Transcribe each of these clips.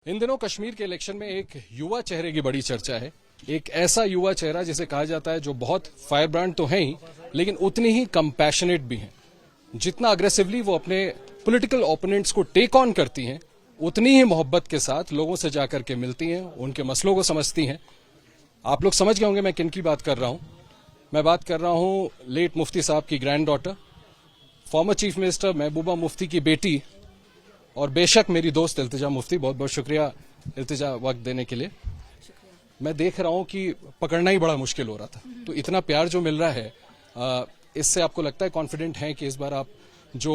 इन दिनों कश्मीर के इलेक्शन में एक युवा चेहरे की बड़ी चर्चा है। एक ऐसा युवा चेहरा जिसे कहा जाता है जो बहुत फायर ब्रांड तो है ही, लेकिन उतनी ही कंपैशनेट भी हैं। जितना अग्रेसिवली वो अपने पॉलिटिकल ओपोनेंट्स को टेक ऑन करती हैं, उतनी ही मोहब्बत के साथ लोगों से जाकर के मिलती हैं, उनके मसलों को समझती हैं। आप लोग समझ गए होंगे मैं किन की बात कर रहा हूं। मैं बात कर रहा हूं लेट मुफ्ती साहब की grand daughter, former chief minister Mehbooba Mufti की बेटी और बेशक मेरी दोस्त इल्तिजा मुफ्ती। बहुत बहुत शुक्रिया इल्तिजा वक्त देने के लिए। मैं देख रहा हूं कि पकड़ना ही बड़ा मुश्किल हो रहा था, तो इतना प्यार जो मिल रहा है इससे आपको लगता है कॉन्फिडेंट हैं कि इस बार आप जो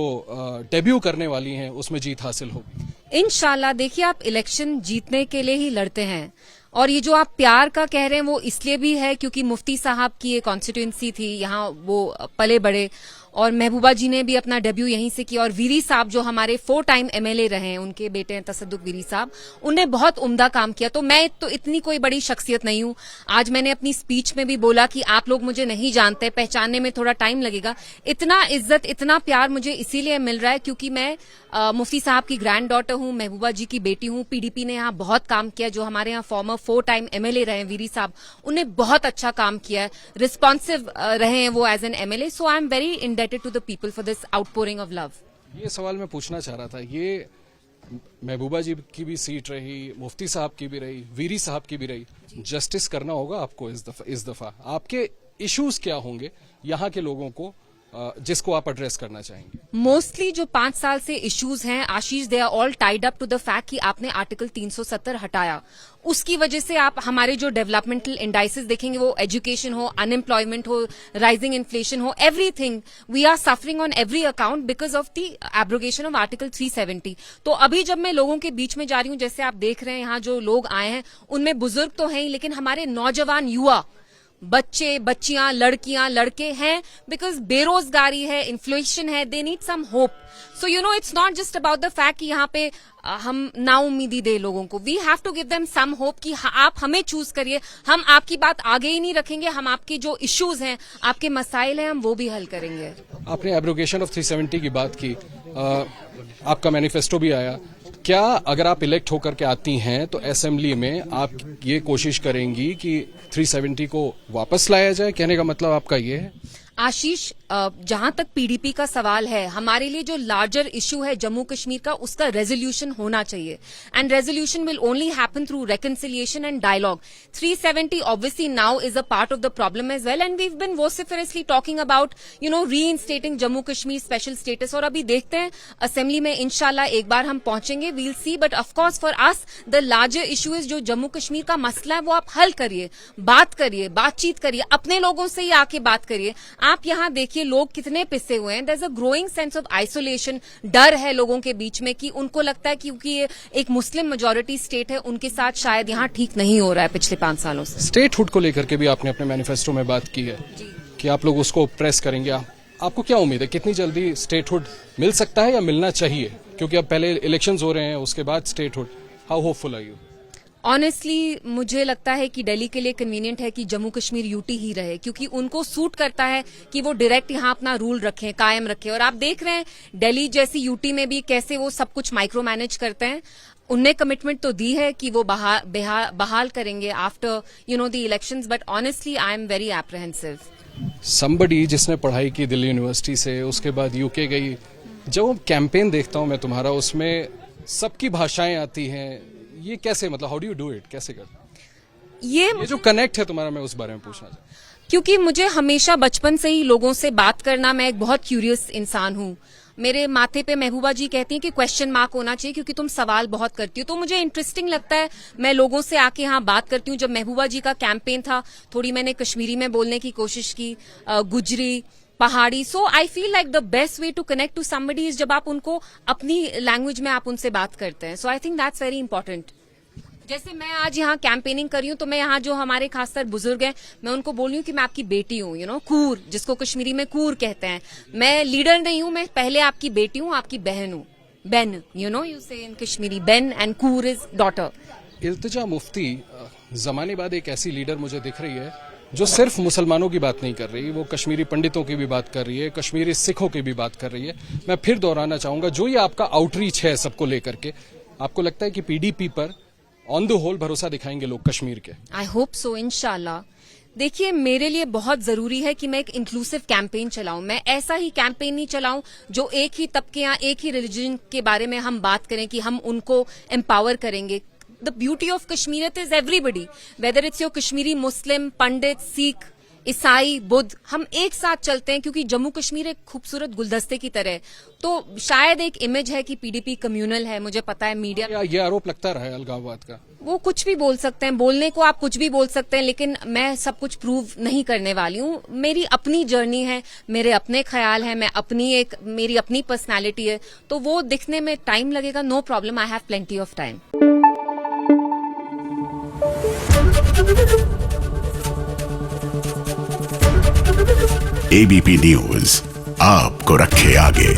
डेब्यू करने वाली हैं उसमें जीत हासिल होगी? इंशाल्लाह। देखिए, आप इलेक्शन जीतने के लिए ही लड़ते हैं, और ये जो आप प्यार का कह रहे हैं वो इसलिए भी है क्योंकि मुफ्ती साहब की ये कॉन्स्टिट्यूएंसी थी, यहाँ वो पले बड़े, और महबूबा जी ने भी अपना डेब्यू यहीं से किया। और वीरी साहब जो हमारे 4 टाइम एमएलए रहे हैं, उनके बेटे हैं तसद्दुक वीरी साहब, उनने बहुत उम्दा काम किया। तो मैं तो इतनी कोई बड़ी शख्सियत नहीं हूं। आज मैंने अपनी स्पीच में भी बोला कि आप लोग मुझे नहीं जानते, पहचानने में थोड़ा टाइम लगेगा। इतना इज्जत, इतना प्यार मुझे इसीलिए मिल रहा है क्योंकि मैं मुफ्ती साहब की ग्रैंड डॉटर हूं, महबूबा जी की बेटी हूं। पीडीपी ने यहाँ बहुत काम किया। जो हमारे यहाँ फॉर्मर 4 टाइम एमएलए रहे हैं वीरी साहब, उन्होंने बहुत अच्छा काम किया है, रिस्पॉन्सिव रहे हैं वो as an MLA. So I am very indebted to the people for this outpouring of love. ये सवाल मैं पूछना चाह रहा था। ये महबूबा जी की भी सीट रही, मुफ्ती साहब की भी रही, वीरी साहब की भी रही। जस्टिस करना होगा आपको इस दफा। आपके इश्यूज क्या होंगे यहाँ के लोगों को जिसको आप एड्रेस करना चाहेंगे? मोस्टली जो 5 साल से इश्यूज हैं Ashish, they are all tied up to the fact कि आपने आर्टिकल 370 हटाया। उसकी वजह से आप हमारे जो डेवलपमेंटल इंडाइसेस देखेंगे, वो एजुकेशन हो, अनएम्प्लॉयमेंट हो, राइजिंग इन्फ्लेशन हो, everything we are suffering on every account because of the abrogation of article 370। तो अभी जब मैं लोगों के बीच में जा रही हूं, जैसे आप देख रहे हैं यहाँ जो लोग आए हैं उनमें बुजुर्ग तो हैं ही, लेकिन हमारे नौजवान युवा, बच्चे, बच्चियां, लड़कियां, लड़के हैं, बिकॉज बेरोजगारी है, इन्फ्लेशन है, they need some hope. So you know, it's not just about the fact कि यहाँ पे हम नाउम्मीदी दे लोगों को। We have to give them some hope कि आप हमें चूज करिए, हम आपकी बात आगे ही नहीं रखेंगे, हम आपकी जो इश्यूज हैं, आपके मसाइल हैं, हम वो भी हल करेंगे। आपने एब्रोगेशन ऑफ 370 की बात की, आपका मैनिफेस्टो भी आया। क्या अगर आप इलेक्ट होकर के आती हैं तो असेंबली में आप ये कोशिश करेंगी कि 370 को वापस लाया जाए? कहने का मतलब आपका ये है? आशीष, जहां तक पीडीपी का सवाल है, हमारे लिए जो लार्जर इश्यू है जम्मू कश्मीर का, उसका रेजोल्यूशन होना चाहिए, and resolution will only happen through reconciliation and dialogue. 370 obviously now is a part of the problem as well, and we have been vociferously talking about reinstating Jammu Kashmir special status. और अभी देखते हैं assembly में इंशाल्लाह एक बार हम पहुंचेंगे, we'll see. But of course for us the larger issue is जो जम्मू कश्मीर का मसला है वो आप हल करिए, बात करिए, बातचीत करिए, अपने लोगों से ही आके बात करिए। आप यहाँ देखिए लोग कितने पिसे हुए हैं। There is a growing sense of isolation, डर है लोगों के बीच में कि उनको लगता है क्योंकि ये एक मुस्लिम मेजॉरिटी स्टेट है, उनके साथ शायद यहाँ ठीक नहीं हो रहा है पिछले 5 सालों से। स्टेटहुड को लेकर के भी आपने अपने मैनिफेस्टो में बात की है कि आप लोग उसको प्रेस करेंगे। आपको क्या उम्मीद है, कितनी जल्दी स्टेटहुड मिल सकता है या मिलना चाहिए? क्योंकि अब पहले इलेक्शंस हो रहे हैं, उसके बाद statehood. How hopeful are you? Honestly मुझे लगता है कि दिल्ली के लिए कन्वीनियंट है कि जम्मू कश्मीर यूटी ही रहे, क्योंकि उनको सूट करता है कि वो डायरेक्ट यहाँ अपना रूल रखें, कायम रखें। और आप देख रहे हैं दिल्ली जैसी यूटी में भी कैसे वो सब कुछ माइक्रो मैनेज करते हैं। उनने कमिटमेंट तो दी है कि वो बहाल करेंगे after the elections, but honestly I am very apprehensive. Somebody जिसने पढ़ाई की दिल्ली यूनिवर्सिटी से, उसके बाद यूके गई, जब कैंपेन देखता हूं मैं तुम्हारा, उसमें सबकी भाषाएं आती हैं। ये कैसे, मतलब how do you do it, कैसे करते? ये जो कनेक्ट है तुम्हारा, मैं उस बारे में पूछना चाहता हूं। क्योंकि मुझे हमेशा बचपन से ही लोगों से बात करना, मैं एक बहुत क्यूरियस इंसान हूं। मेरे माथे पे महबूबा जी कहती हैं कि क्वेश्चन मार्क होना चाहिए क्योंकि तुम सवाल बहुत करती हो। तो मुझे इंटरेस्टिंग लगता है, मैं लोगों से आके यहाँ बात करती हूँ। जब महबूबा जी का कैंपेन था, थोड़ी मैंने कश्मीरी में बोलने की कोशिश की, Gujari, Pahari. So I feel like the best way to connect to somebody is जब आप उनको अपनी लैंग्वेज में आप उनसे बात करते हैं। So I think that's very important. जैसे मैं आज यहाँ कैंपेनिंग कर रही हूँ, तो मैं यहाँ जो हमारे खासकर बुजुर्ग हैं, मैं उनको बोल रही हूँ कि मैं आपकी बेटी हूँ, कूर, जिसको कश्मीरी में कूर कहते हैं। मैं लीडर नहीं हूँ, मैं पहले आपकी बेटी हूँ, आपकी बहन हूँ। बेन, यू से इन कश्मीरी, बेन, एंड कूर इज डॉटर। इल्तिजा मुफ्ती जमाने बाद एक ऐसी लीडर मुझे दिख रही है जो सिर्फ मुसलमानों की बात नहीं कर रही, वो कश्मीरी पंडितों की भी बात कर रही है, कश्मीरी सिखों की भी बात कर रही है। मैं फिर दोहराना चाहूंगा, जो ये आपका आउटरीच है सबको लेकर के, आपको लगता है कि पीडीपी पर ऑन द होल भरोसा दिखाएंगे लोग कश्मीर के? आई होप सो, इंशाल्लाह। देखिए, मेरे लिए बहुत जरूरी है कि मैं एक इंक्लूसिव कैंपेन चलाऊं। मैं ऐसा ही कैंपेन नहीं चलाऊं जो एक ही तबके या एक ही रिलीजन के बारे में हम बात करें कि हम उनको एम्पावर करेंगे। The beauty of Kashmiriyat is everybody, whether it's your Kashmiri Muslim, Pandit, Sikh, ईसाई, बुद्ध, हम एक साथ चलते हैं क्योंकि जम्मू कश्मीर एक खूबसूरत गुलदस्ते की तरह है। तो शायद एक इमेज है कि पीडीपी कम्युनल है, मुझे पता है मीडिया या ये आरोप लगता रहा है अलगाववाद का? वो कुछ भी बोल सकते हैं, बोलने को आप कुछ भी बोल सकते हैं, लेकिन मैं सब कुछ प्रूव नहीं करने वाली हूँ। मेरी अपनी जर्नी है, मेरे अपने ख्याल है, मेरी अपनी पर्सनालिटी है, तो वो दिखने में टाइम लगेगा, no problem, I have plenty of time. ABP news आपको रखे आगे।